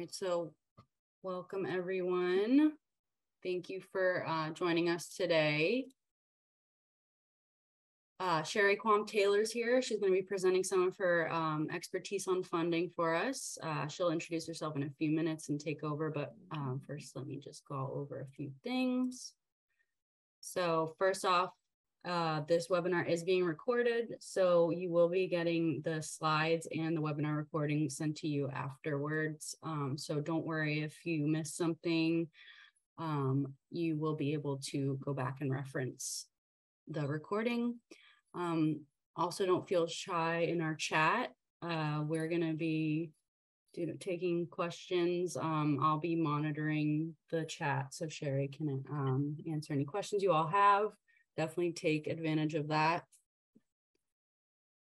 right, so welcome everyone. Thank you for joining us today. Sherry Quam Taylor's here. She's going to be presenting some of her expertise on funding for us. She'll introduce herself in a few minutes and take over, but first let me just go over a few things. So first off, this webinar is being recorded, so you will be getting the slides and the webinar recording sent to you afterwards. So don't worry if you miss something. You will be able to go back and reference the recording. Also, don't feel shy in our chat. We're going to be taking questions. I'll be monitoring the chat so Sherry can answer any questions you all have. Definitely take advantage of that.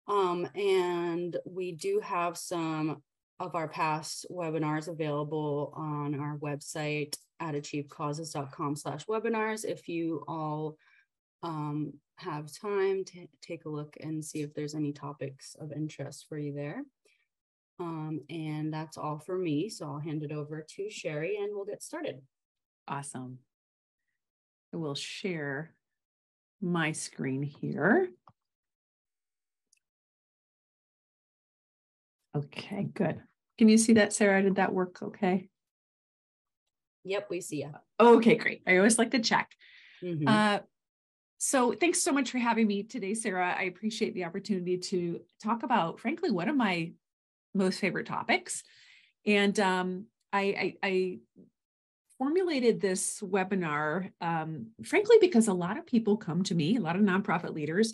And we do have some of our past webinars available on our website at achievecauses.com/webinars. If you all have time to take a look and see if there's any topics of interest for you there. And that's all for me. So I'll hand it over to Sherry and we'll get started. Awesome. I will share my screen here. Okay, good. Can you see that, Sarah? Did that work okay? Yep, we see you. Okay, great. I always like to check. Mm-hmm. So thanks so much for having me today, Sarah. I appreciate the opportunity to talk about, frankly, one of my most favorite topics. And I formulated this webinar, frankly, because a lot of people come to me, a lot of nonprofit leaders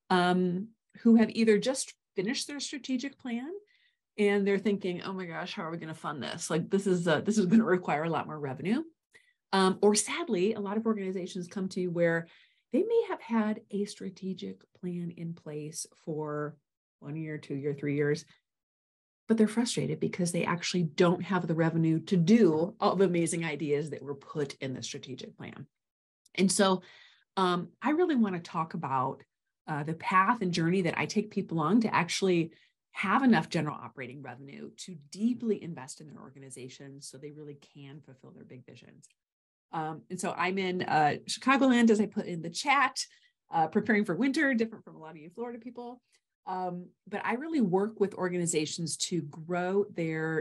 who have either just finished their strategic plan and they're thinking, oh my gosh, how are we going to fund this? Like this is going to require a lot more revenue. Or sadly, a lot of organizations come to you where they may have had a strategic plan in place for 1 year, 2 year, 3 years, but they're frustrated because they actually don't have the revenue to do all the amazing ideas that were put in the strategic plan. And so I really want to talk about the path and journey that I take people on to actually have enough general operating revenue to deeply invest in their organization so they really can fulfill their big visions. And so I'm in Chicagoland, as I put in the chat, preparing for winter, different from a lot of you Florida people. But I really work with organizations to grow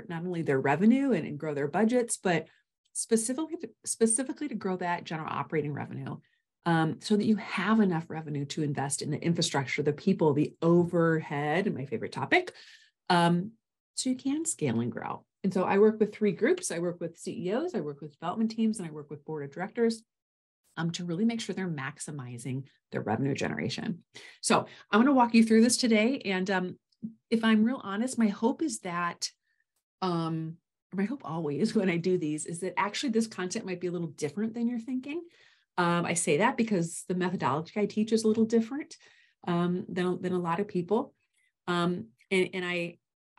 not only their revenue and grow their budgets, but specifically to grow that general operating revenue so that you have enough revenue to invest in the infrastructure, the people, the overhead, and my favorite topic, so you can scale and grow. And so I work with 3 groups. I work with CEOs, I work with development teams, and I work with board of directors to really make sure they're maximizing their revenue generation. So I'm going to walk you through this today. And if I'm real honest, my hope is that, my hope always when I do these is that actually this content might be a little different than you're thinking. I say that because the methodology I teach is a little different than a lot of people. And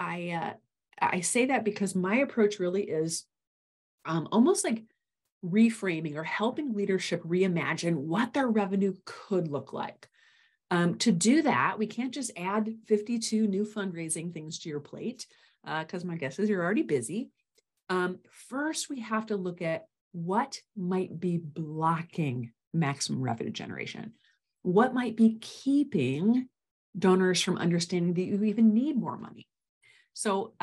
I say that because my approach really is almost like reframing or helping leadership reimagine what their revenue could look like. To do that, we can't just add 52 new fundraising things to your plate because my guess is you're already busy. First, we have to look at what might be blocking maximum revenue generation. What might be keeping donors from understanding that you even need more money? So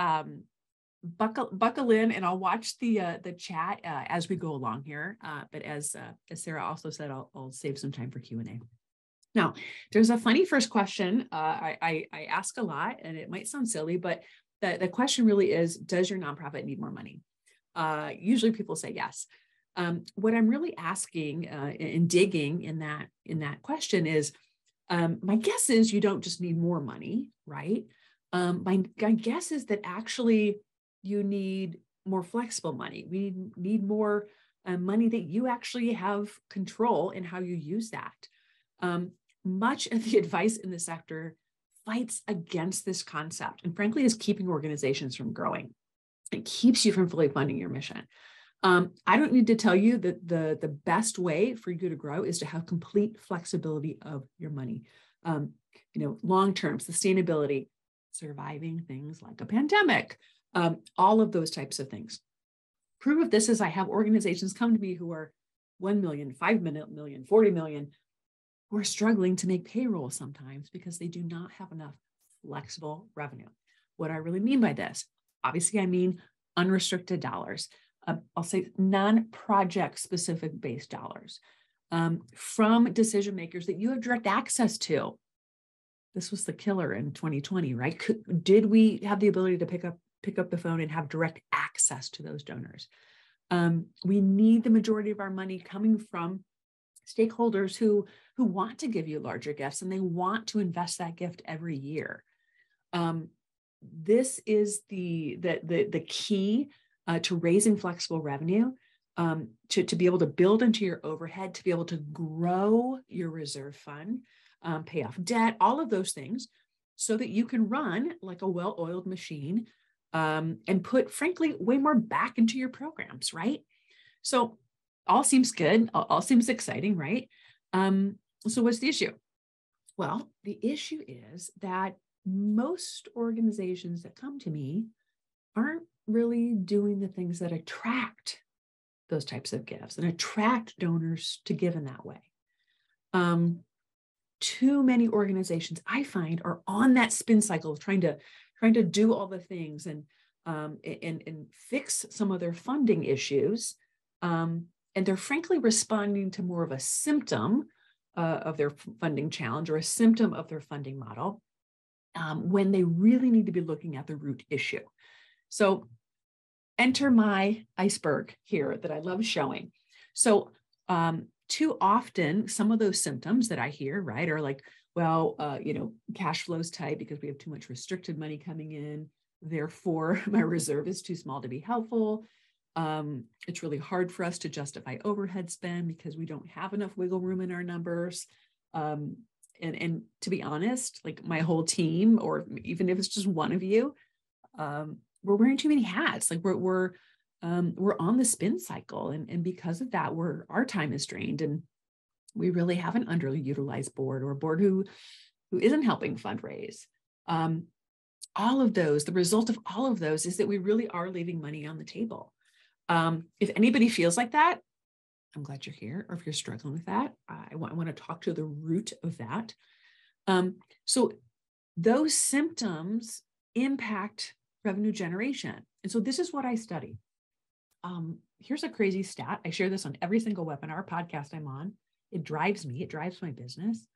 buckle in, and I'll watch the chat as we go along here. But as Sarah also said, I'll save some time for Q&A. Now, there's a funny first question I ask a lot, and it might sound silly, but the question really is, does your nonprofit need more money? Usually people say yes. What I'm really asking and digging in that question is, my guess is you don't just need more money, right? My guess is that actually you need more flexible money. We need more money that you actually have control in how you use that. Much of the advice in the sector fights against this concept and frankly is keeping organizations from growing. It keeps you from fully funding your mission. I don't need to tell you that the best way for you to grow is to have complete flexibility of your money. Long-term sustainability, surviving things like a pandemic, all of those types of things. Proof of this is I have organizations come to me who are 1 million, 5 million, 40 million, who are struggling to make payroll sometimes because they do not have enough flexible revenue. What I really mean by this, obviously, I mean unrestricted dollars. I'll say non-project specific based dollars from decision makers that you have direct access to. This was the killer in 2020, right? Did we have the ability to pick up the phone and have direct access to those donors? We need the majority of our money coming from stakeholders who want to give you larger gifts and they want to invest that gift every year. This is the key to raising flexible revenue, to be able to build into your overhead, to be able to grow your reserve fund, pay off debt, all of those things, so that you can run like a well-oiled machine and put, frankly, way more back into your programs, right? So all seems good, all seems exciting, right? So what's the issue? Well, the issue is that most organizations that come to me aren't really doing the things that attract those types of gifts and attract donors to give in that way. Too many organizations I find are on that spin cycle of trying to do all the things and fix some of their funding issues. And they're frankly responding to more of a symptom of their funding challenge or a symptom of their funding model when they really need to be looking at the root issue. So enter my iceberg here that I love showing. So too often, some of those symptoms that I hear, right, are like, well, cash flow's tight because we have too much restricted money coming in. Therefore, my reserve is too small to be helpful. It's really hard for us to justify overhead spend because we don't have enough wiggle room in our numbers. And to be honest, like my whole team, or even if it's just one of you, we're wearing too many hats. Like we're on the spin cycle. And because of that, our time is drained and we really have an underutilized board or a board who isn't helping fundraise. All of those, the result of all of those is that we really are leaving money on the table. If anybody feels like that, I'm glad you're here. Or if you're struggling with that, I want to talk to the root of that. So those symptoms impact revenue generation. And so this is what I study. Here's a crazy stat. I share this on every single webinar podcast I'm on. It drives me. It drives my business.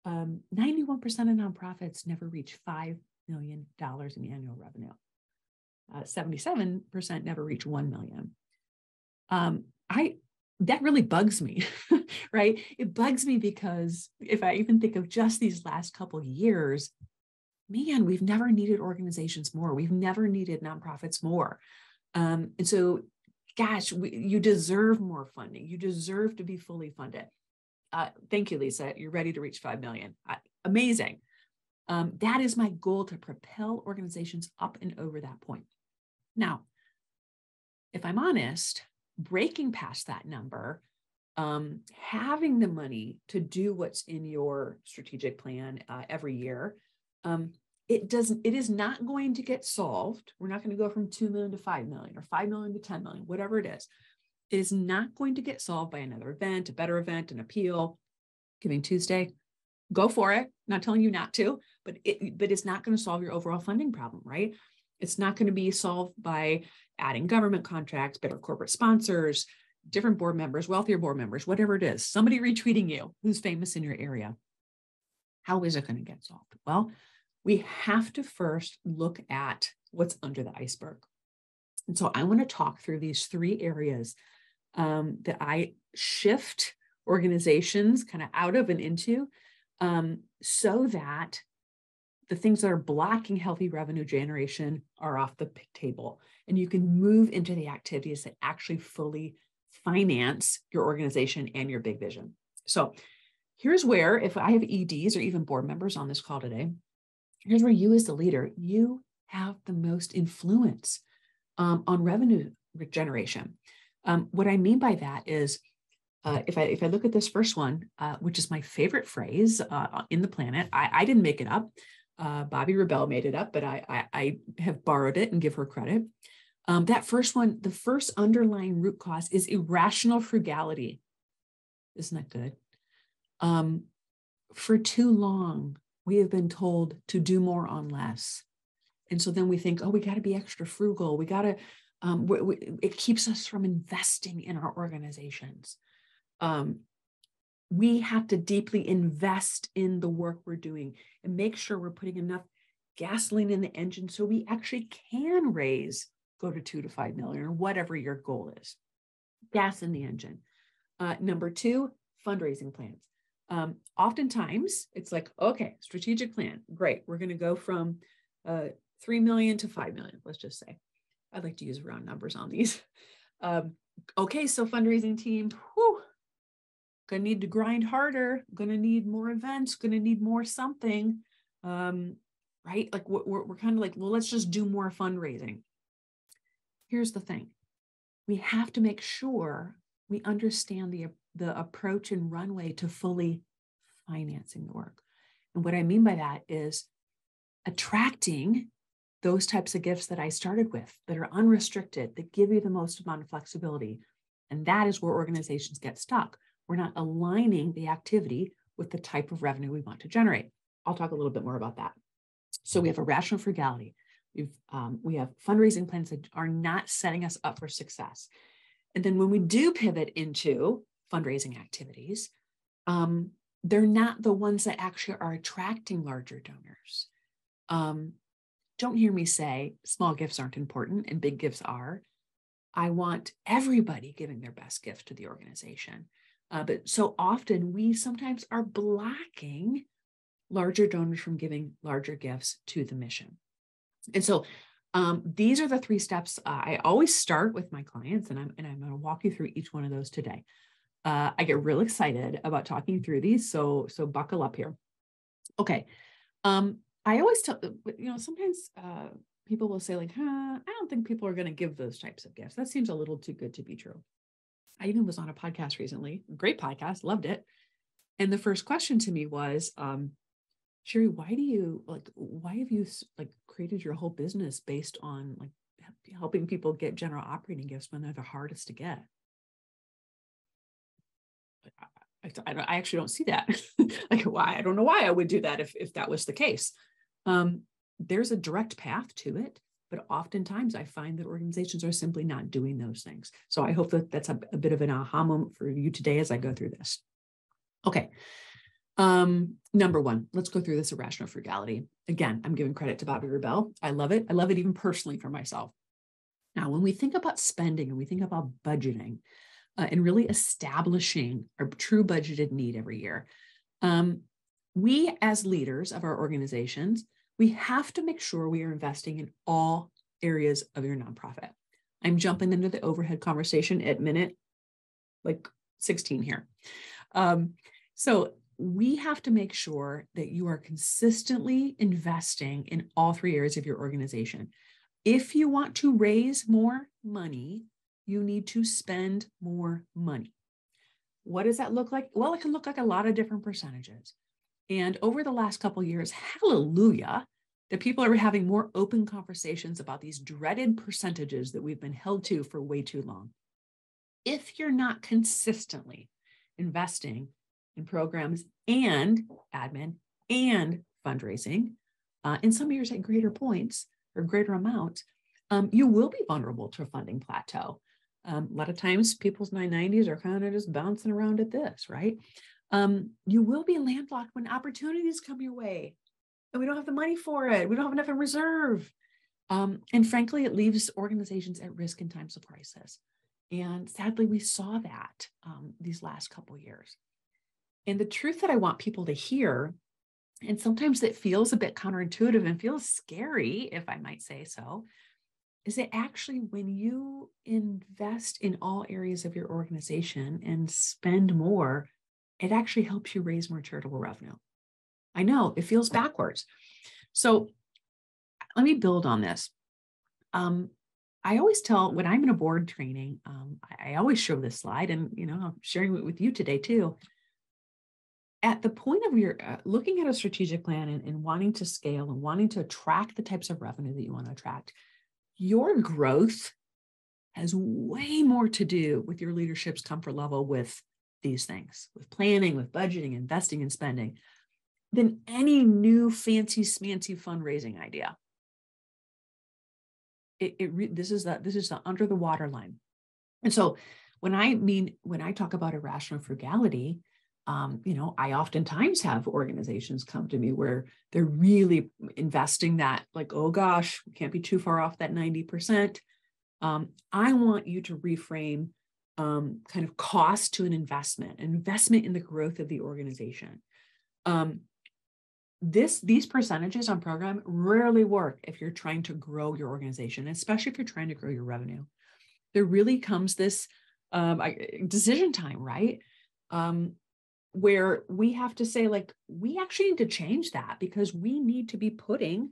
91% of nonprofits never reach $5 million in annual revenue. 77% never reach 1 million. That really bugs me, right? It bugs me because if I even think of just these last couple of years, man, we've never needed organizations more. We've never needed nonprofits more. And so, gosh, you deserve more funding. You deserve to be fully funded. Thank you, Lisa. You're ready to reach 5 million. Amazing. That is my goal, to propel organizations up and over that point. Now, if I'm honest, breaking past that number, having the money to do what's in your strategic plan every year, it is not going to get solved. We're not going to go from 2 million to 5 million or 5 million to 10 million, whatever it is. It is not going to get solved by another event, a better event, an appeal, Giving Tuesday. Go for it. Not telling you not to, but it's not going to solve your overall funding problem, right? It's not going to be solved by adding government contracts, better corporate sponsors, different board members, wealthier board members, whatever it is, somebody retweeting you who's famous in your area. How is it going to get solved? Well, we have to first look at what's under the iceberg. And so I want to talk through these 3 areas that I shift organizations kind of out of and into, so that the things that are blocking healthy revenue generation are off the table, and you can move into the activities that actually fully finance your organization and your big vision. So here's where, if I have EDs or even board members on this call today, here's where you as the leader, you have the most influence on revenue generation. What I mean by that is, if I look at this first one, which is my favorite phrase in the planet, I didn't make it up. Bobby Rebell made it up, but I have borrowed it and give her credit. That first one, the first underlying root cause is irrational frugality. Isn't that good? For too long, we have been told to do more on less. And so then we think, oh, we got to be extra frugal. We got to, it keeps us from investing in our organizations. We have to deeply invest in the work we're doing and make sure we're putting enough gasoline in the engine so we actually can go to 2 to 5 million or whatever your goal is. Gas in the engine. Number 2, fundraising plans. Oftentimes it's like, okay, strategic plan. Great. We're going to go from 3 million to 5 million. Let's just say. I'd like to use round numbers on these. Okay. So fundraising team, going to need to grind harder, going to need more events, going to need more something, right? Like we're kind of like, well, let's just do more fundraising. Here's the thing. We have to make sure we understand the approach and runway to fully financing the work. And what I mean by that is attracting those types of gifts that I started with that are unrestricted, that give you the most amount of flexibility. And that is where organizations get stuck. We're not aligning the activity with the type of revenue we want to generate. I'll talk a little bit more about that. So we have irrational frugality. We have fundraising plans that are not setting us up for success. And then when we do pivot into fundraising activities, they're not the ones that actually are attracting larger donors. Don't hear me say small gifts aren't important and big gifts are. I want everybody giving their best gift to the organization. But so often we sometimes are blocking larger donors from giving larger gifts to the mission. And so these are the 3 steps I always start with my clients, and I'm going to walk you through each one of those today. I get real excited about talking through these, so buckle up here. Okay. I always tell, sometimes people will say like, I don't think people are going to give those types of gifts. That seems a little too good to be true. I even was on a podcast recently, great podcast, loved it. And the first question to me was, Sherry, why have you created your whole business based on like helping people get general operating gifts when they're the hardest to get? I actually don't see that. Like, why? I don't know why I would do that if that was the case. There's a direct path to it, but oftentimes I find that organizations are simply not doing those things. So I hope that that's a bit of an aha moment for you today as I go through this. Okay. Number 1, let's go through this irrational frugality. Again, I'm giving credit to Bobby Rebell. I love it. I love it even personally for myself. Now, when we think about spending and we think about budgeting and really establishing our true budgeted need every year, we as leaders of our organizations, we have to make sure we are investing in all areas of your nonprofit. I'm jumping into the overhead conversation at minute like 16 here. So we have to make sure that you are consistently investing in all 3 areas of your organization. If you want to raise more money, you need to spend more money. What does that look like? Well, it can look like a lot of different percentages. And over the last couple of years, hallelujah, that people are having more open conversations about these dreaded percentages that we've been held to for way too long. If you're not consistently investing in programs and admin and fundraising, in some years at greater points or greater amounts, you will be vulnerable to a funding plateau. A lot of times people's 990s are kind of just bouncing around at this, right? You will be landlocked when opportunities come your way and we don't have the money for it. We don't have enough in reserve. And frankly, it leaves organizations at risk in times of crisis. And sadly, we saw that these last couple of years. And the truth that I want people to hear, and sometimes it feels a bit counterintuitive and feels scary, if I might say so, is that actually when you invest in all areas of your organization and spend more, it actually helps you raise more charitable revenue. I know it feels backwards. So let me build on this. I always tell when I'm in a board training, I always show this slide, and I'm sharing it with you today too. at the point of your looking at a strategic plan and wanting to scale and wanting to attract the types of revenue that you want to attract, your growth has way more to do with your leadership's comfort level with these things, with planning, with budgeting, investing, and spending, than any new fancy smancy fundraising idea. This is the under the waterline. And so when I talk about irrational frugality, I oftentimes have organizations come to me where they're really investing that, like, oh gosh, we can't be too far off that 90%. I want you to reframe kind of cost to an investment in the growth of the organization. These percentages on program rarely work if you're trying to grow your organization, especially if you're trying to grow your revenue. There really comes this decision time, right? Where we have to say, like, we actually need to change that because we need to be putting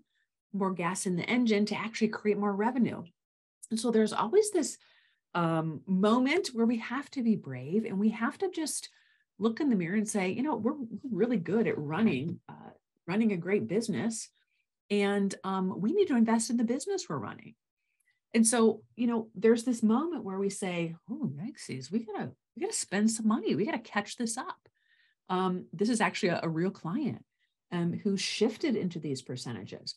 more gas in the engine to actually create more revenue. And so there's always this moment where we have to be brave and we have to just look in the mirror and say, we're really good at running a great business, and we need to invest in the business we're running. And so, there's this moment where we say, oh, yikesies, we gotta spend some money. We gotta catch this up. This is actually a real client who shifted into these percentages.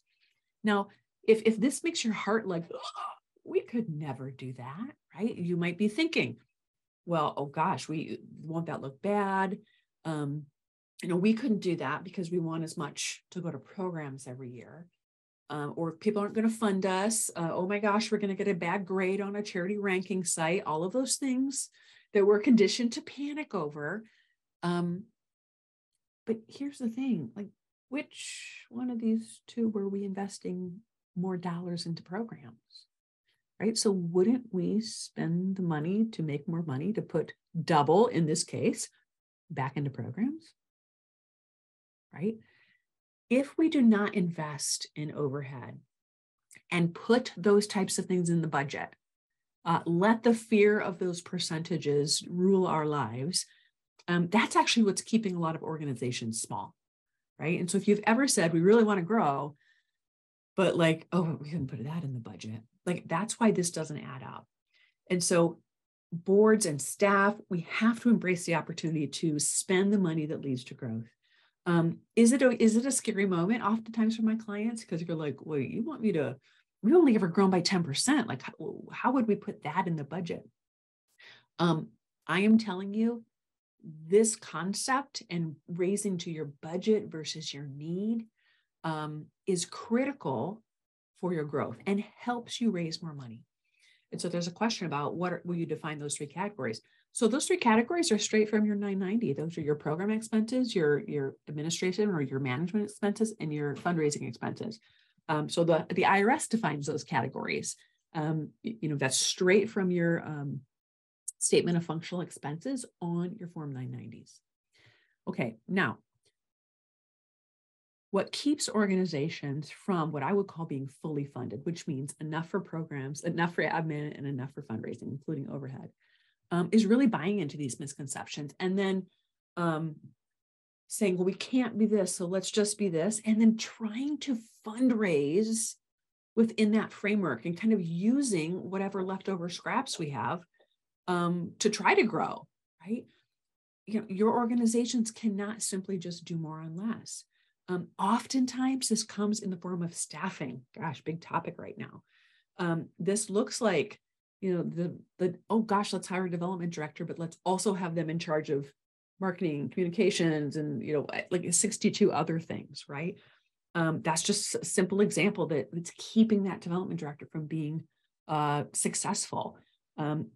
Now, if this makes your heart like, oh, we could never do that, right? You might be thinking, well, oh gosh, won't that look bad? We couldn't do that because we want as much to go to programs every year. Or people aren't going to fund us. Oh my gosh, we're going to get a bad grade on a charity ranking site. All of those things that we're conditioned to panic over. But here's the thing, like, which one of these two were we investing more dollars into programs, right? So wouldn't we spend the money to make more money to put double, in this case, back into programs, right? If we do not invest in overhead and put those types of things in the budget, let the fear of those percentages rule our lives, that's actually what's keeping a lot of organizations small, right? And so if you've ever said, we really want to grow, but like, oh, we couldn't put that in the budget, like, that's why this doesn't add up. And so boards and staff, we have to embrace the opportunity to spend the money that leads to growth. Is it a scary moment oftentimes for my clients? Because you're like, wait, you want me to, we only ever grown by 10%. Like, how would we put that in the budget? I am telling you, this concept and raising to your budget versus your need is critical for your growth and helps you raise more money. And so there's a question about will you define those three categories? So those three categories are straight from your 990. Those are your program expenses, your administration or your management expenses, and your fundraising expenses. So the IRS defines those categories. That's straight from your statement of functional expenses on your Form 990s. Okay, now, what keeps organizations from what I would call being fully funded, which means enough for programs, enough for admin, and enough for fundraising, including overhead, is really buying into these misconceptions and then saying, well, we can't be this, so let's just be this, and then trying to fundraise within that framework and kind of using whatever leftover scraps we have to try to grow, right? Your organizations cannot simply just do more and less. Oftentimes, this comes in the form of staffing. Gosh, big topic right now. This looks like, oh gosh, let's hire a development director, but let's also have them in charge of marketing, communications, and like 62 other things, right? That's just a simple example that it's keeping that development director from being successful.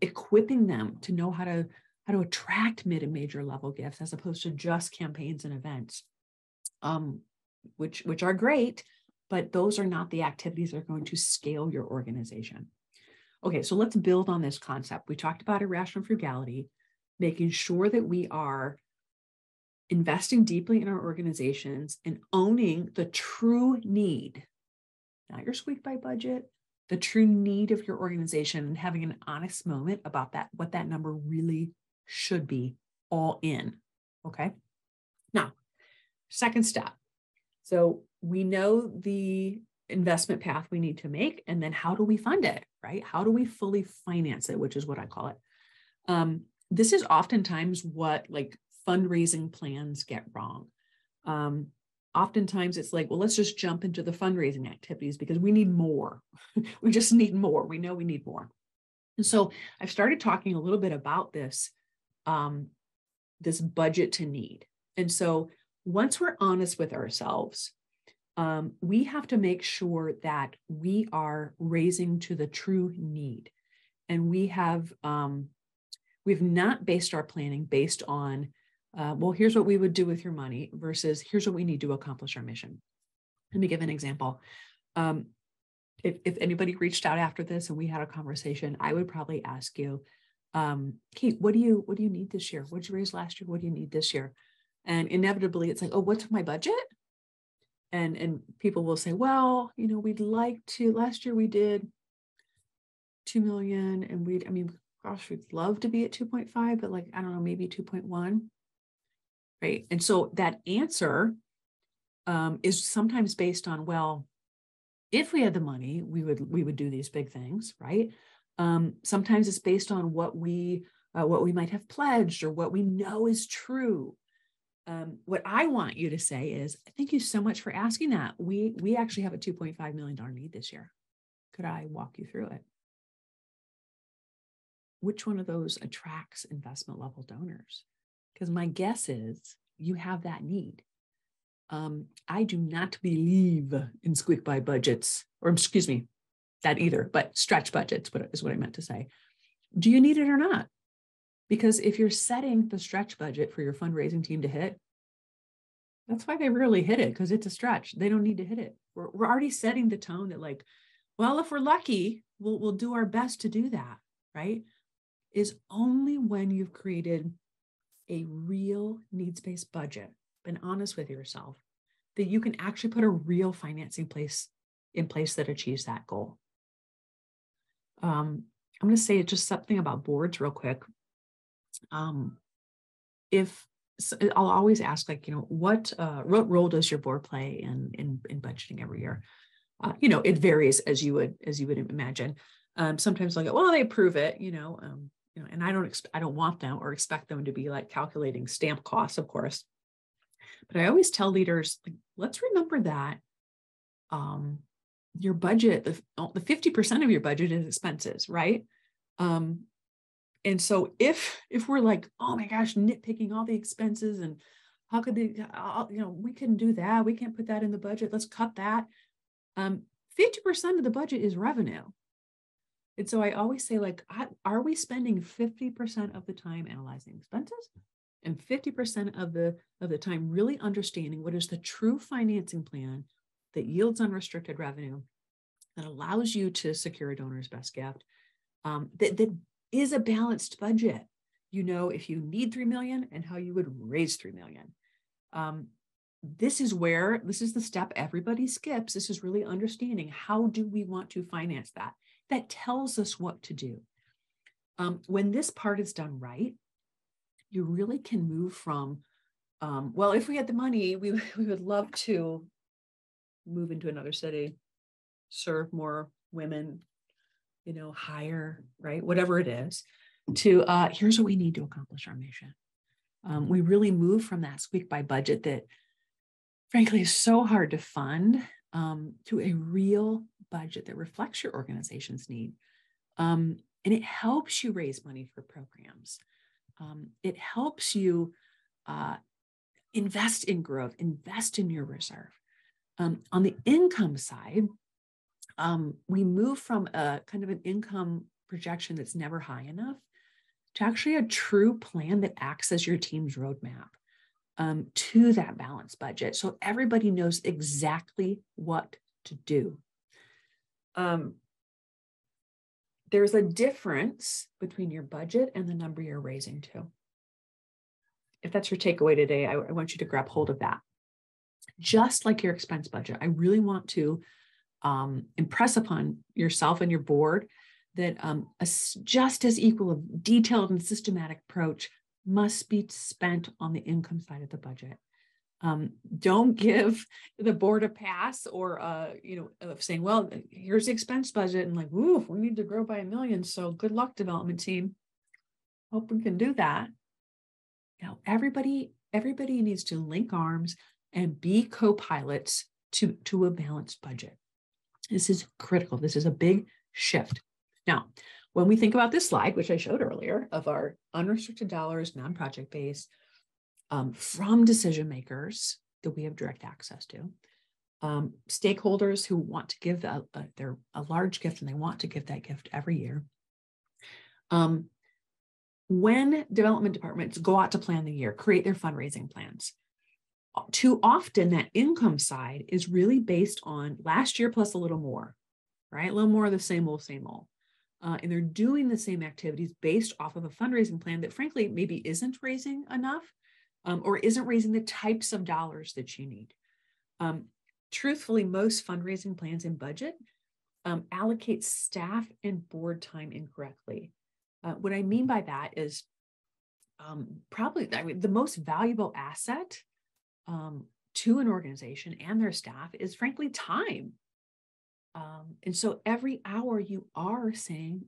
Equipping them to know how to attract mid and major level gifts as opposed to just campaigns and events, which are great, but those are not the activities that are going to scale your organization. Okay, so let's build on this concept. We talked about irrational frugality, making sure that we are investing deeply in our organizations and owning the true need, not your squeak by budget, the true need of your organization, and having an honest moment about that, what that number really should be all in. Okay. Now, second step. So we know the investment path we need to make, and then how do we fund it, right? How do we fully finance it, which is what I call it. This is oftentimes what like fundraising plans get wrong. Oftentimes it's like, well, let's just jump into the fundraising activities because we need more. We just need more. We know we need more. And so I've started talking a little bit about this, this budget to need. And so once we're honest with ourselves, we have to make sure that we are raising to the true need. And we've not based our planning based on, well, here's what we would do with your money versus here's what we need to accomplish our mission. Let me give an example. If anybody reached out after this and we had a conversation, I would probably ask you, Kate, what do you need this year? What did you raise last year? What do you need this year? And inevitably it's like, oh, what's my budget? And people will say, well, we'd like to, last year we did 2 million and gosh, we'd love to be at 2.5, but like, I don't know, maybe 2.1. Right. And so that answer is sometimes based on, well, if we had the money, we would do these big things, right? Sometimes it's based on what we might have pledged or what we know is true. What I want you to say is, thank you so much for asking that. We actually have a $2.5 million need this year. Could I walk you through it? Which one of those attracts investment level donors? Because my guess is you have that need. I do not believe in squeak by budgets, or excuse me, that either, but stretch budgets is what I meant to say. Do you need it or not? Because if you're setting the stretch budget for your fundraising team to hit, that's why they rarely hit it, because it's a stretch. They don't need to hit it. We're already setting the tone that like, well, if we're lucky, we'll do our best to do that, right? Is only when you've created a real needs-based budget, been honest with yourself, that you can actually put a real financing in place that achieves that goal. I'm going to say just something about boards real quick. I'll always ask, like, what role does your board play in budgeting every year? It varies as you would imagine. Sometimes they'll go, well, they approve it, and I don't want them or expect them to be like calculating stamp costs, of course. But I always tell leaders, like, let's remember that your budget, the 50% of your budget is expenses, right? And so if we're like, oh my gosh, nitpicking all the expenses and how could they, we couldn't do that. We can't put that in the budget. Let's cut that. 50% of the budget is revenue. And so I always say, like, are we spending 50% of the time analyzing expenses and 50% of the time really understanding what is the true financing plan that yields unrestricted revenue, that allows you to secure a donor's best gift, that is a balanced budget. If you need 3 million and how you would raise 3 million. This is the step everybody skips. This is really understanding, how do we want to finance that? That tells us what to do. When this part is done right, you really can move from, well, if we had the money, we would love to move into another city, serve more women, hire, right? Whatever it is, to here's what we need to accomplish our mission. We really move from that squeak by budget that frankly is so hard to fund, to a real budget that reflects your organization's need. And it helps you raise money for programs. It helps you invest in growth, invest in your reserve. On the income side, we move from a kind of an income projection that's never high enough to actually a true plan that acts as your team's roadmap to that balanced budget. So everybody knows exactly what to do. There's a difference between your budget and the number you're raising to. If that's your takeaway today, I want you to grab hold of that. Just like your expense budget, I really want to impress upon yourself and your board that just as equal, detailed and systematic approach must be spent on the income side of the budget. Don't give the board a pass or, of saying, well, here's the expense budget and like, ooh, we need to grow by 1 million. So good luck, development team. Hope we can do that. Everybody needs to link arms and be co-pilots to a balanced budget. This is critical. This is a big shift. Now, when we think about this slide, which I showed earlier, of our unrestricted dollars, non-project based, from decision makers that we have direct access to, stakeholders who want to give a large gift and they want to give that gift every year. When development departments go out to plan the year, create their fundraising plans, too often that income side is really based on last year plus a little more, right? A little more of the same old, same old. And they're doing the same activities based off of a fundraising plan that frankly maybe isn't raising enough or isn't raising the types of dollars that you need. Truthfully, most fundraising plans and budget allocate staff and board time incorrectly. What I mean by that is probably the most valuable asset to an organization and their staff is frankly time. And so every hour you are saying,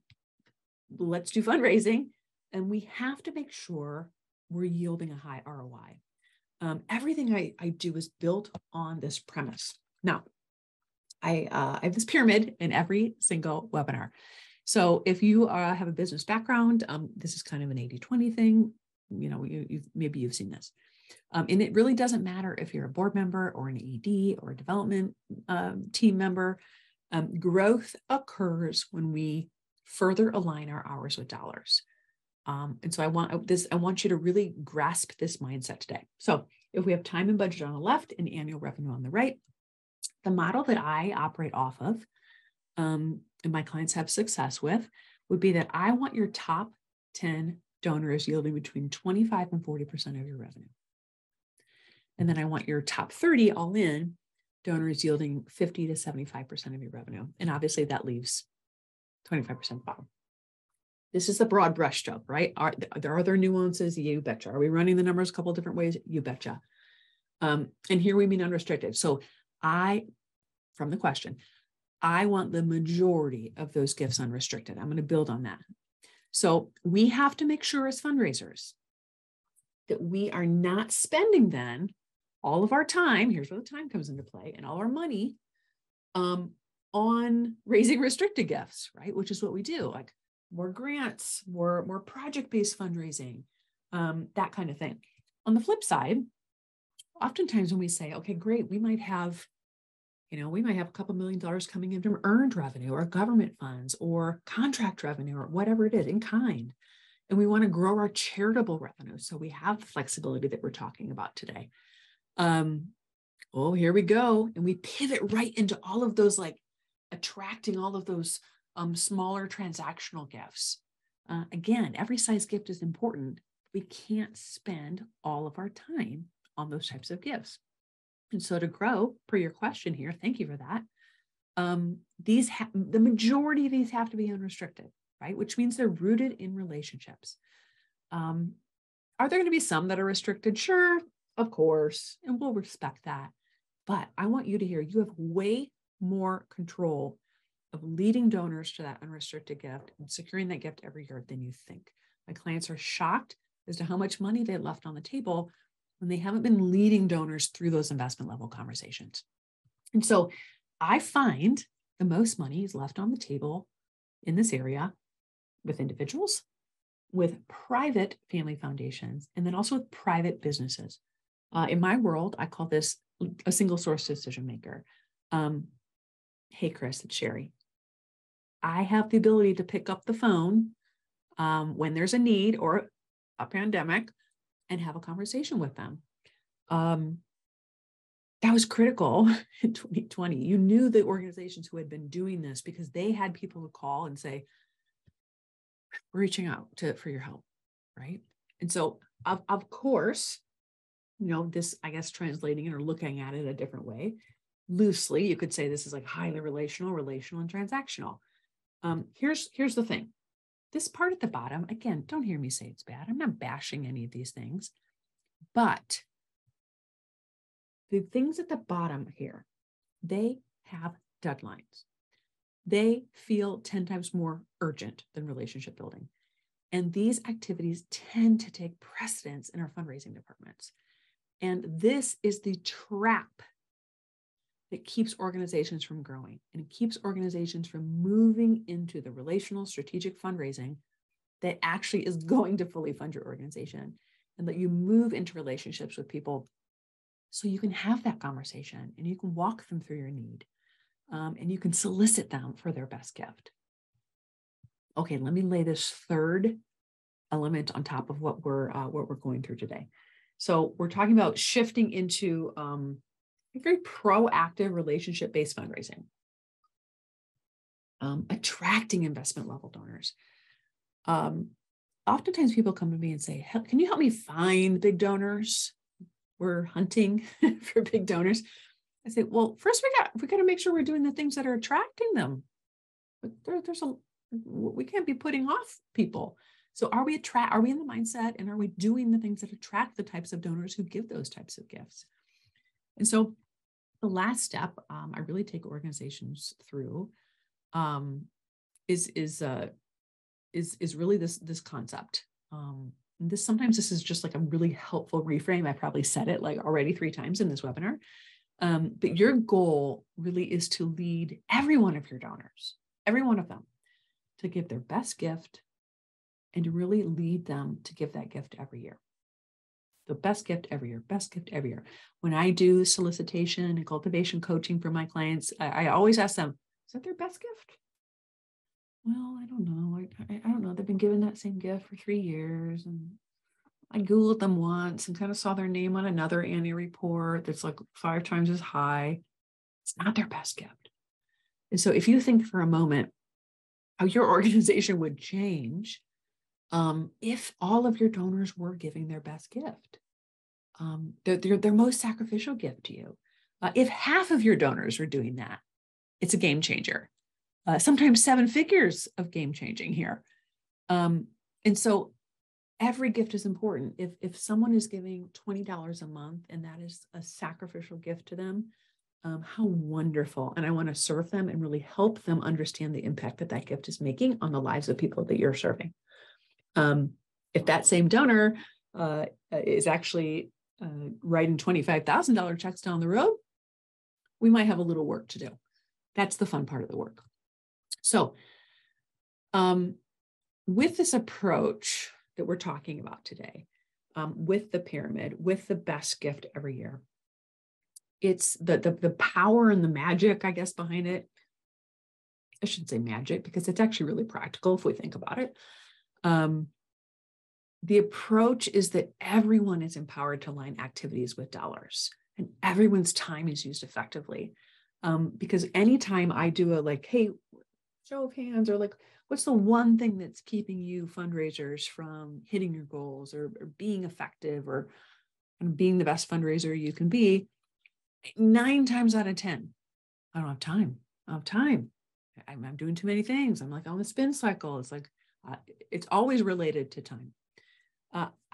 let's do fundraising, and we have to make sure we're yielding a high ROI. Everything I do is built on this premise. Now, I have this pyramid in every single webinar. So if you have a business background, this is kind of an 80-20 thing. Maybe you've seen this. And it really doesn't matter if you're a board member or an ED or a development team member. Growth occurs when we further align our hours with dollars. And so I want you to really grasp this mindset today. So if we have time and budget on the left and annual revenue on the right, the model that I operate off of, and my clients have success with, would be that I want your top 10 donors yielding between 25 and 40% of your revenue. And then I want your top 30 all in donors yielding 50 to 75% of your revenue. And obviously that leaves 25% bottom. This is a broad brushstroke, right? Are there nuances? You betcha. Are we running the numbers a couple of different ways? You betcha. And here we mean unrestricted. So from the question, I want the majority of those gifts unrestricted. I'm going to build on that. So we have to make sure as fundraisers that we are not spending then all of our time, here's where the time comes into play, and all our money on raising restricted gifts, right? Which is what we do, like more grants, more project-based fundraising, that kind of thing. On the flip side, oftentimes when we say, okay, great, we might have a couple $1 million coming in from earned revenue or government funds or contract revenue or whatever it is in kind. And we want to grow our charitable revenue. So we have the flexibility that we're talking about today. Here we go. And we pivot right into all of those, like attracting all of those smaller transactional gifts. Again, every size gift is important. We can't spend all of our time on those types of gifts. And so to grow, per your question here, thank you for that. The majority of these have to be unrestricted, right? Which means they're rooted in relationships. Are there going to be some that are restricted? Sure, of course, and we'll respect that. But I want you to hear you have way more control of leading donors to that unrestricted gift and securing that gift every year than you think. My clients are shocked as to how much money they left on the table when they haven't been leading donors through those investment level conversations. And so I find the most money is left on the table in this area with individuals, with private family foundations, and then also with private businesses. In my world, I call this a single source decision maker. Hey, Chris, it's Sherry. I have the ability to pick up the phone when there's a need or a pandemic and have a conversation with them. That was critical in 2020. You knew the organizations who had been doing this because they had people to call and say, we're reaching out for your help, right? And so, of course, this, I guess, translating it or looking at it a different way, loosely, you could say this is like highly relational, and transactional. Here's the thing. This part at the bottom, again, don't hear me say it's bad. I'm not bashing any of these things, but the things at the bottom here, they have deadlines. They feel 10 times more urgent than relationship building. And these activities tend to take precedence in our fundraising departments. And this is the trap that keeps organizations from growing, and it keeps organizations from moving into the relational strategic fundraising that actually is going to fully fund your organization, and let you move into relationships with people so you can have that conversation and you can walk them through your need, and you can solicit them for their best gift. Okay, let me lay this third element on top of what we're going through today. So we're talking about shifting into a very proactive relationship-based fundraising, attracting investment level donors. Oftentimes people come to me and say, can you help me find big donors? We're hunting for big donors. I say, well, first we got to make sure we're doing the things that are attracting them. But we can't be putting off people. So are we in the mindset, and are we doing the things that attract the types of donors who give those types of gifts? And so the last step I really take organizations through is really this concept. Sometimes this is just like a really helpful reframe. I probably said it like already 3 times in this webinar. But your goal really is to lead every one of your donors, every one of them, to give their best gift, and to really lead them to give that gift every year. The best gift every year, best gift every year. When I do solicitation and cultivation coaching for my clients, I always ask them, is that their best gift? Well, I don't know. I don't know. They've been given that same gift for 3 years. And I Googled them once and kind of saw their name on another annual report that's like 5 times as high. It's not their best gift. And so if you think for a moment how your organization would change if all of your donors were giving their best gift, their most sacrificial gift to you. If half of your donors are doing that, it's a game changer. Sometimes 7 figures of game changing here. And so every gift is important. If someone is giving $20 a month and that is a sacrificial gift to them, how wonderful. And I want to serve them and really help them understand the impact that that gift is making on the lives of people that you're serving. If that same donor is actually writing $25,000 checks down the road, we might have a little work to do. That's the fun part of the work. So with this approach that we're talking about today, with the pyramid, with the best gift every year, it's the power and the magic, I guess, behind it. I shouldn't say magic because it's actually really practical if we think about it. The approach is that everyone is empowered to align activities with dollars, and everyone's time is used effectively. Because anytime I do a hey, show of hands, or what's the one thing that's keeping you fundraisers from hitting your goals or being effective or being the best fundraiser you can be, 9 times out of 10, I don't have time. I'm doing too many things. I'm on the spin cycle. It's it's always related to time.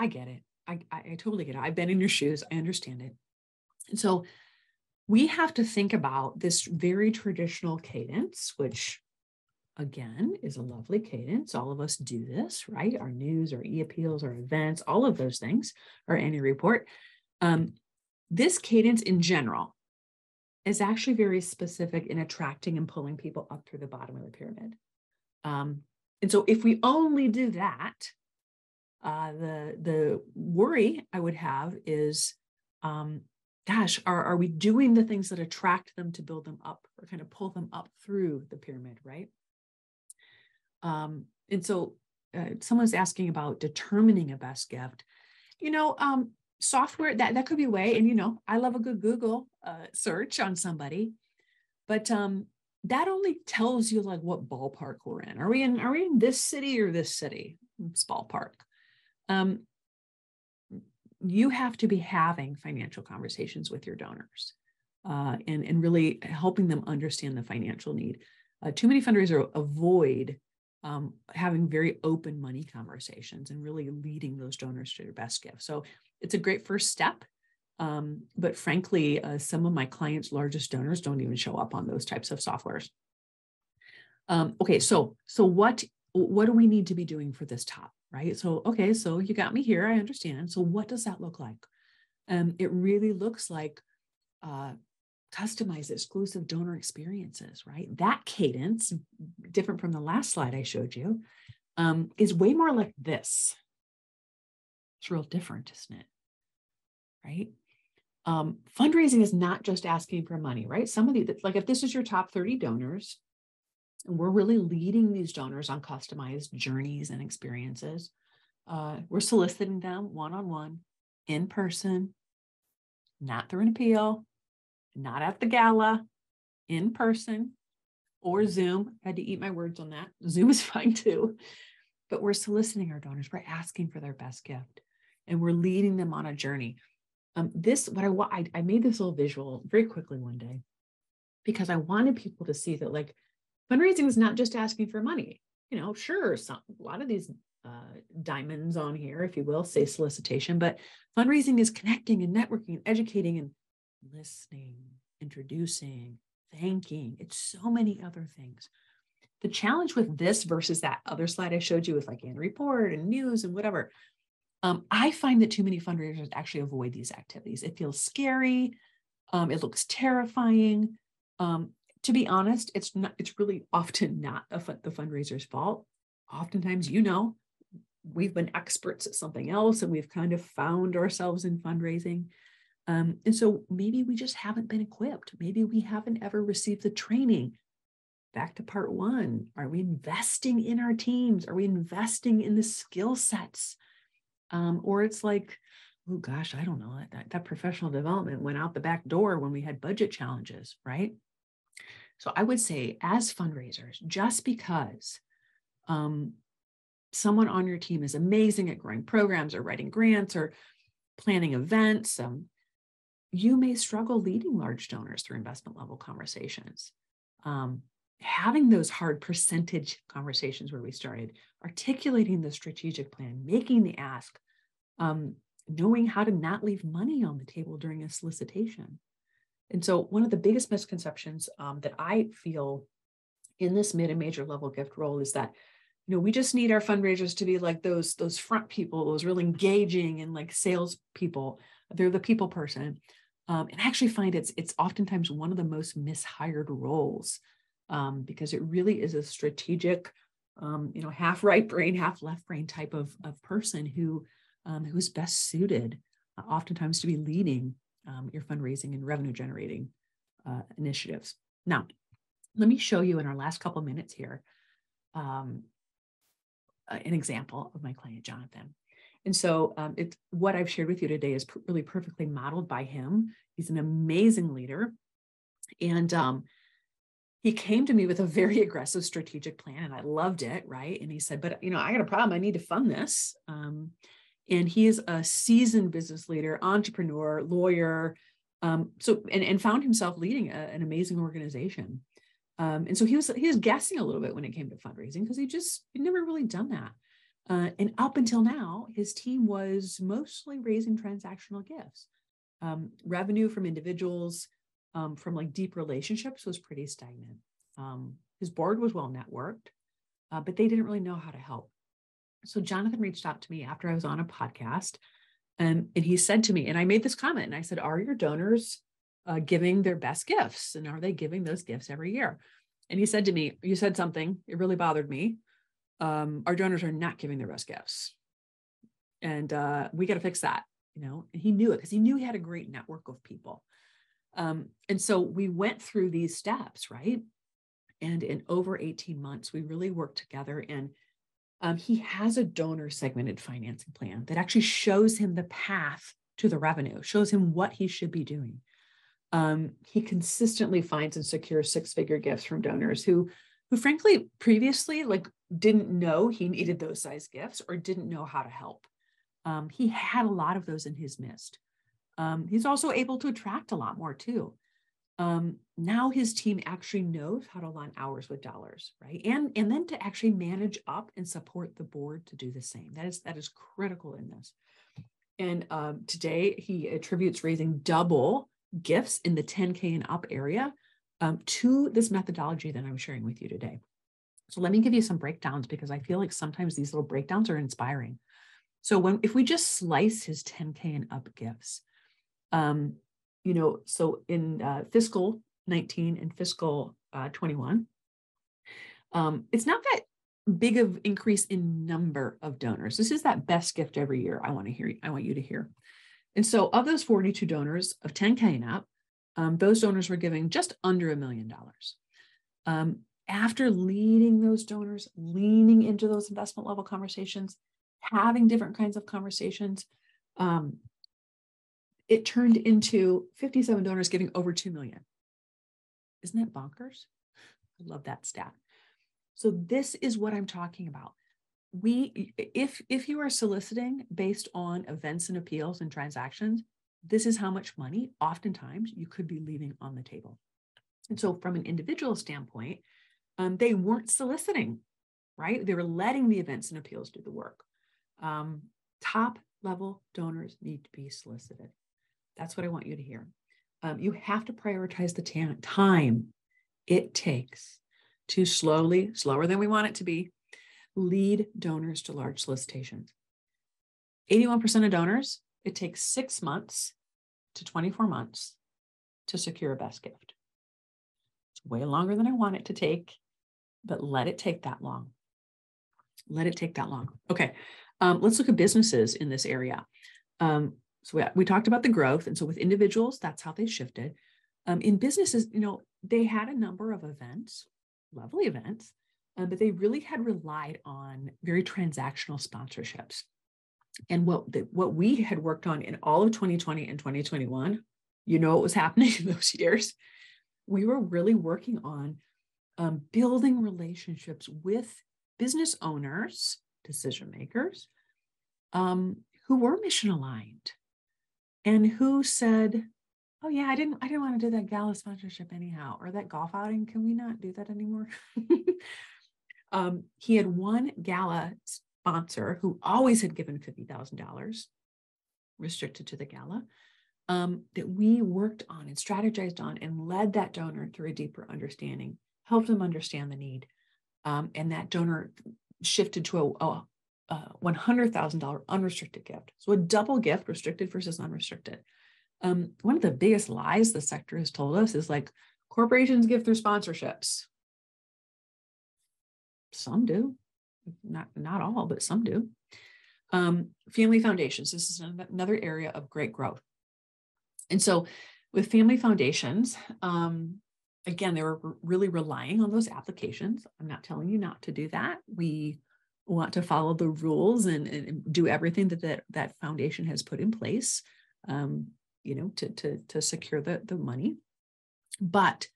I get it. I totally get it. I've been in your shoes. I understand it. And so we have to think about this very traditional cadence, which again is a lovely cadence. All of us do this, right? Our news, our e-appeals, our events, all of those things, our annual report. This cadence in general is actually very specific in attracting and pulling people up through the bottom of the pyramid. And so if we only do that, the worry I would have is, gosh, are we doing the things that attract them to build them up or kind of pull them up through the pyramid, right? And so someone's asking about determining a best gift. Software, that could be a way. And, I love a good Google search on somebody, but that only tells you what ballpark we're in. Are we in this city or this city? It's ballpark. You have to be having financial conversations with your donors and really helping them understand the financial need. Too many fundraisers avoid having very open money conversations and really leading those donors to their best gift. So it's a great first step. But frankly, some of my clients' largest donors don't even show up on those types of softwares. Okay, so what do we need to be doing for this top, right? So, okay, so you got me here, I understand. So what does that look like? It really looks like customized exclusive donor experiences, right? That cadence, different from the last slide I showed you, is way more like this. It's real different, isn't it? Right? Fundraising is not just asking for money, right? Some of these, like if this is your top 30 donors, and we're really leading these donors on customized journeys and experiences. We're soliciting them one-on-one, in person, not through an appeal, not at the gala, in person, or Zoom. I had to eat my words on that. Zoom is fine too. But we're soliciting our donors. We're asking for their best gift, and we're leading them on a journey. I made this little visual very quickly one day because I wanted people to see that like fundraising is not just asking for money. You know, sure, a lot of these diamonds on here, if you will, say solicitation, but fundraising is connecting and networking and educating and listening, introducing, thanking. It's so many other things. The challenge with this versus that other slide I showed you with like annual report and news and whatever, I find that too many fundraisers actually avoid these activities. It feels scary. It looks terrifying. To be honest, it's really often not the fundraiser's fault. Oftentimes, we've been experts at something else and we've kind of found ourselves in fundraising. And so maybe we just haven't been equipped. Maybe we haven't ever received the training. Back to part one, are we investing in our teams? Are we investing in the skill sets? Or it's like, oh gosh, I don't know, that professional development went out the back door when we had budget challenges, right? So I would say as fundraisers, just because someone on your team is amazing at growing programs or writing grants or planning events, you may struggle leading large donors through investment level conversations. Having those hard percentage conversations where we started, articulating the strategic plan, making the ask, knowing how to not leave money on the table during a solicitation. And so one of the biggest misconceptions that I feel in this mid and major level gift role is that, we just need our fundraisers to be like those front people, those really engaging and like sales people. They're the people person. And I actually find it's oftentimes one of the most mishired roles because it really is a strategic, half right brain, half left brain type of person who's best suited oftentimes to be leading your fundraising and revenue generating initiatives. Now, let me show you in our last couple of minutes here an example of my client, Jonathan. And so what I've shared with you today is really perfectly modeled by him. He's an amazing leader. And he came to me with a very aggressive strategic plan and I loved it, right? And he said, but I got a problem. I need to fund this. And he is a seasoned business leader, entrepreneur, lawyer, and found himself leading an amazing organization. And so he was guessing a little bit when it came to fundraising because he'd never really done that. And up until now, his team was mostly raising transactional gifts. Revenue from individuals, from like deep relationships was pretty stagnant. His board was well networked, but they didn't really know how to help. So Jonathan reached out to me after I was on a podcast and he said to me, and I made this comment and I said, are your donors giving their best gifts? And are they giving those gifts every year? And he said to me, you said something, it really bothered me. Our donors are not giving their best gifts. And we got to fix that, and he knew it because he knew he had a great network of people. And so we went through these steps, right? And in over 18 months, we really worked together and he has a donor segmented financing plan that actually shows him the path to the revenue, shows him what he should be doing. He consistently finds and secures six-figure gifts from donors who frankly previously didn't know he needed those size gifts or didn't know how to help. He had a lot of those in his midst. He's also able to attract a lot more too. Now his team actually knows how to align hours with dollars, right? And then to actually manage up and support the board to do the same. That is critical in this. And today he attributes raising double gifts in the 10K and up area to this methodology that I'm sharing with you today. So let me give you some breakdowns, because I feel like sometimes these little breakdowns are inspiring. So if we just slice his 10K and up gifts, so in fiscal 19 and fiscal 21, it's not that big of increase in number of donors. This is that best gift every year I want you to hear. And so of those 42 donors of 10K and up, those donors were giving just under $1 million. After leading those donors, leaning into those investment level conversations, having different kinds of conversations, it turned into 57 donors giving over 2 million. Isn't that bonkers? I love that stat. So this is what I'm talking about. If you are soliciting based on events and appeals and transactions, this is how much money oftentimes you could be leaving on the table. And so from an individual standpoint, they weren't soliciting, right? They were letting the events and appeals do the work. Top level donors need to be solicited. That's what I want you to hear. You have to prioritize the time it takes to slower than we want it to be, lead donors to large solicitations. 81% of donors, it takes 6 months to 24 months to secure a best gift. It's way longer than I want it to take, but let it take that long. Let it take that long. Okay, let's look at businesses in this area. So we talked about the growth. And so with individuals, that's how they shifted. In businesses, they had a number of events, lovely events, but they really had relied on very transactional sponsorships. And what we had worked on in all of 2020 and 2021, what was happening in those years? We were really working on building relationships with business owners, decision makers, who were mission aligned and who said, oh yeah, I didn't want to do that gala sponsorship anyhow, or that golf outing. Can we not do that anymore? He had one gala sponsor who always had given $50,000 restricted to the gala, that we worked on and strategized on and led that donor through a deeper understanding, helped them understand the need. And that donor shifted to a $100,000 unrestricted gift. So a double gift, restricted versus unrestricted. One of the biggest lies the sector has told us is like, corporations give through sponsorships. Some do, not all, but some do. Family foundations. This is another area of great growth. And so with family foundations, again, they were really relying on those applications. I'm not telling you not to do that. We want to follow the rules and do everything that foundation has put in place, to secure the money. But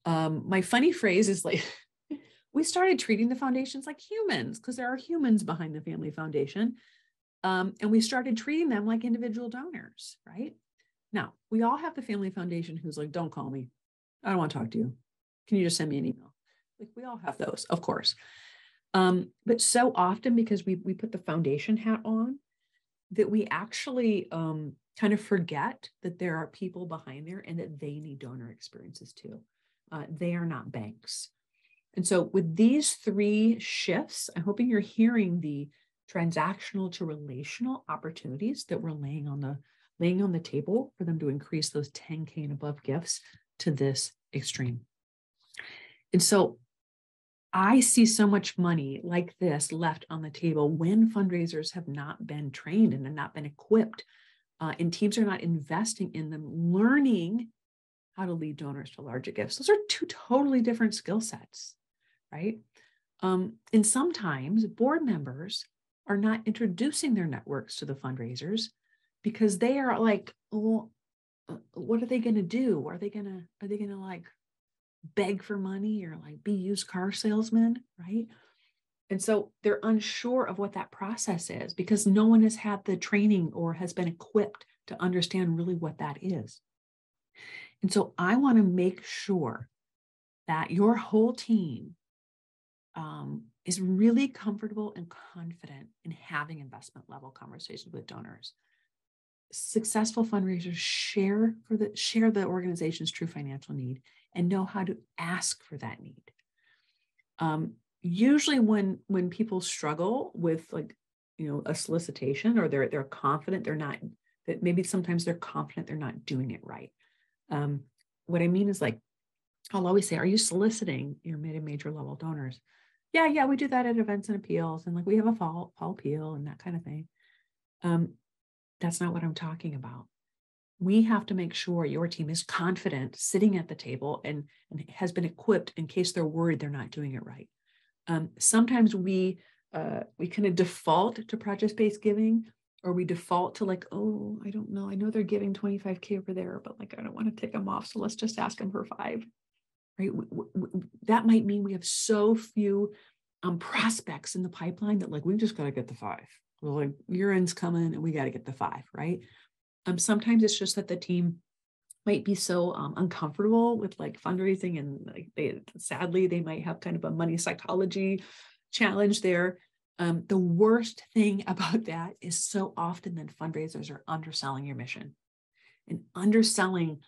my funny phrase is like, we started treating the foundations like humans, because there are humans behind the family foundation. And we started treating them like individual donors, right? Now, we all have the family foundation who's like, don't call me. I don't want to talk to you. Can you just send me an email? Like, we all have those, of course. But so often, because we put the foundation hat on, that we actually kind of forget that there are people behind there and that they need donor experiences too. They are not banks. And so with these 3 shifts, I'm hoping you're hearing the transactional to relational opportunities that we're laying on the table for them to increase those 10K and above gifts to this extreme. And so I see so much money like this left on the table when fundraisers have not been trained and have not been equipped, and teams are not investing in them, learning how to lead donors to larger gifts. Those are 2 totally different skill sets, right? And sometimes board members are not introducing their networks to the fundraisers because they are like, well, what are they going to do? Are they going to like beg for money or like be used car salesmen, right? And so they're unsure of what that process is because no one has had the training or has been equipped to understand really what that is. And so I want to make sure that your whole team is really comfortable and confident in having investment level conversations with donors. successful fundraisers share the organization's true financial need and know how to ask for that need. Usually when people struggle with a solicitation, or they're confident that maybe sometimes they're confident they're not doing it right. What I mean is, I'll always say, are you soliciting your mid and major level donors? Yeah, we do that at events and appeals, and we have a fall appeal and that kind of thing. That's not what I'm talking about. We have to make sure your team is confident sitting at the table and has been equipped in case they're worried they're not doing it right. Sometimes we kind of default to project-based giving, or we default to oh, I don't know. I know they're giving $25K over there, but I don't want to tick them off. So let's just ask them for $5, right? That might mean we have so few prospects in the pipeline that we've just got to get the $5. Well, year-end's coming and we got to get the $5, right? Sometimes it's just that the team might be so uncomfortable with fundraising, and sadly they might have kind of a money psychology challenge there. The worst thing about that is so often that fundraisers are underselling your mission and underselling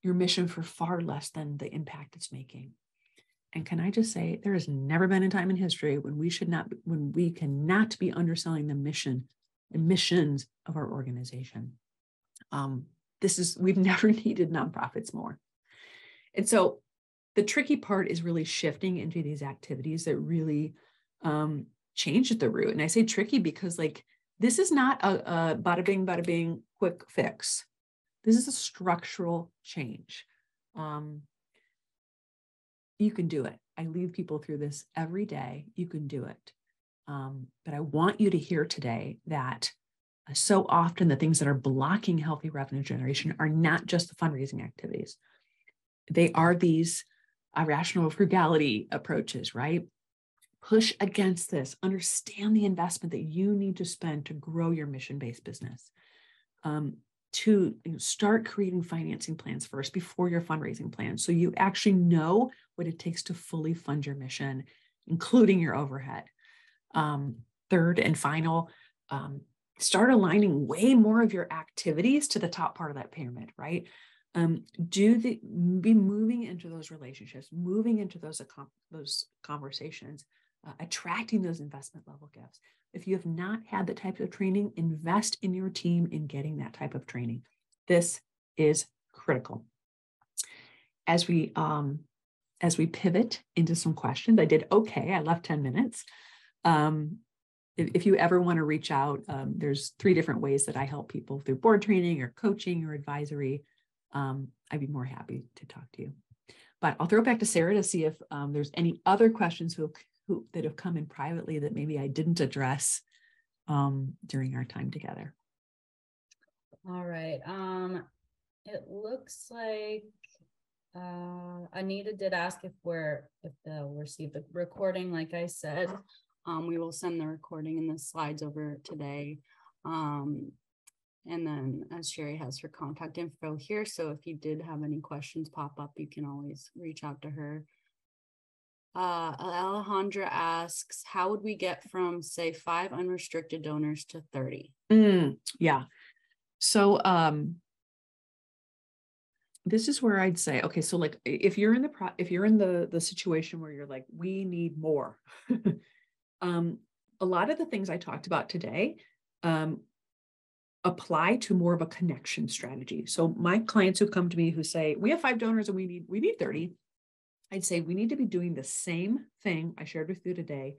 your mission for far less than the impact it's making. And can I just say, there has never been a time in history when we cannot be underselling the mission and missions of our organization. We've never needed nonprofits more. And so the tricky part is really shifting into these activities that really change at the root. And I say tricky because this is not a bada bing, quick fix. This is a structural change. You can do it. I lead people through this every day. You can do it. But I want you to hear today that so often the things that are blocking healthy revenue generation are not just the fundraising activities. They are these irrational frugality approaches, right? Push against this. Understand the investment that you need to spend to grow your mission-based business. To start creating financing plans first before your fundraising plan, so you actually know what it takes to fully fund your mission, including your overhead. Third and final, start aligning way more of your activities to the top part of that pyramid, right? Be moving into those relationships, moving into those conversations, attracting those investment level gifts. If you have not had that type of training, invest in your team in getting that type of training. This is critical. As we pivot into some questions, I did okay. I left 10 minutes. If you ever want to reach out, there's 3 different ways that I help people through board training or coaching or advisory. I'd be more happy to talk to you. But I'll throw it back to Sarah to see if there's any other questions that have come in privately that maybe I didn't address during our time together. All right. It looks like Anita did ask if they'll receive the recording. Like I said, we will send the recording and the slides over today. And then as Sherry has her contact info here, so if you did have any questions pop up, you can always reach out to her. Alejandra asks, how would we get from, say, 5 unrestricted donors to 30? Yeah. So this is where I'd say, okay, so if you're in the situation where you're we need more, a lot of the things I talked about today apply to more of a connection strategy. So my clients who come to me who say, we have 5 donors and we need 30, I'd say we need to be doing the same thing I shared with you today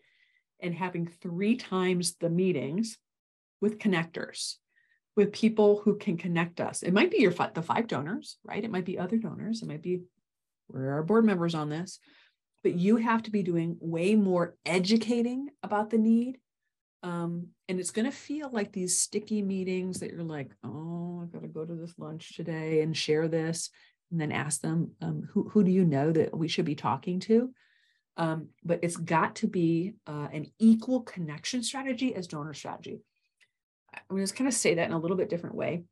and having 3 times the meetings with connectors, with people who can connect us. It might be the 5 donors, right? It might be other donors. It might be, we're our board members on this, but you have to be doing way more educating about the need. And it's going to feel like these sticky meetings that you're oh, I've got to go to this lunch today and share this, and then ask them, who do you know that we should be talking to? But it's got to be an equal connection strategy as donor strategy. I'm going to kind of say that in a little bit different way.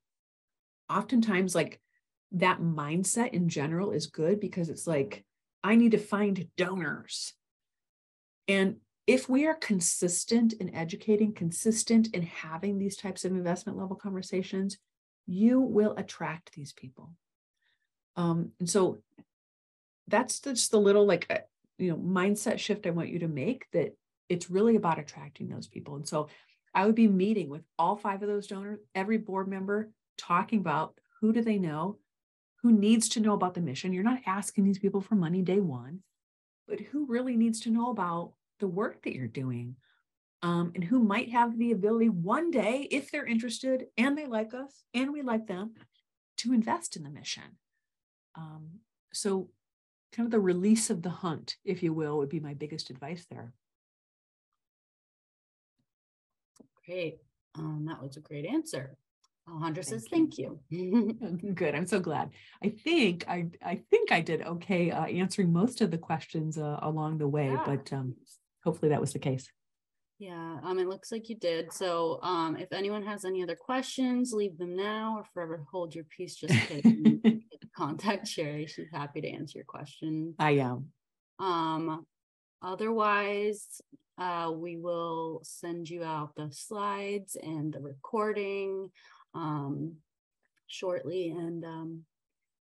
Oftentimes, that mindset in general is good because it's I need to find donors. And if we are consistent in educating, consistent in having these types of investment level conversations, you will attract these people. And so that's just the little mindset shift I want you to make, that it's really about attracting those people. And so I would be meeting with all 5 of those donors, every board member, talking about who do they know, who needs to know about the mission. You're not asking these people for money day one, but who really needs to know about the work that you're doing, and who might have the ability one day, if they're interested and they like us and we like them, to invest in the mission. So kind of the release of the hunt, if you will, would be my biggest advice there. Great. That was a great answer. Alejandra says, thank you. Good. I'm so glad. I think I did okay answering most of the questions along the way, but hopefully that was the case. Yeah, it looks like you did. So if anyone has any other questions, leave them now, or forever hold your peace. Just kidding. Contact Sherry. She's happy to answer your questions. I am. Otherwise, we will send you out the slides and the recording shortly, and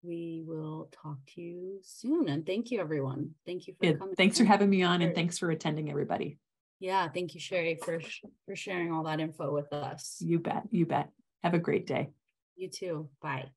we will talk to you soon. And thank you, everyone. Thank you for coming. Thanks for having me on, and thanks for attending, everybody. Yeah, thank you, Sherry, for sharing all that info with us. You bet. You bet. Have a great day. You too. Bye.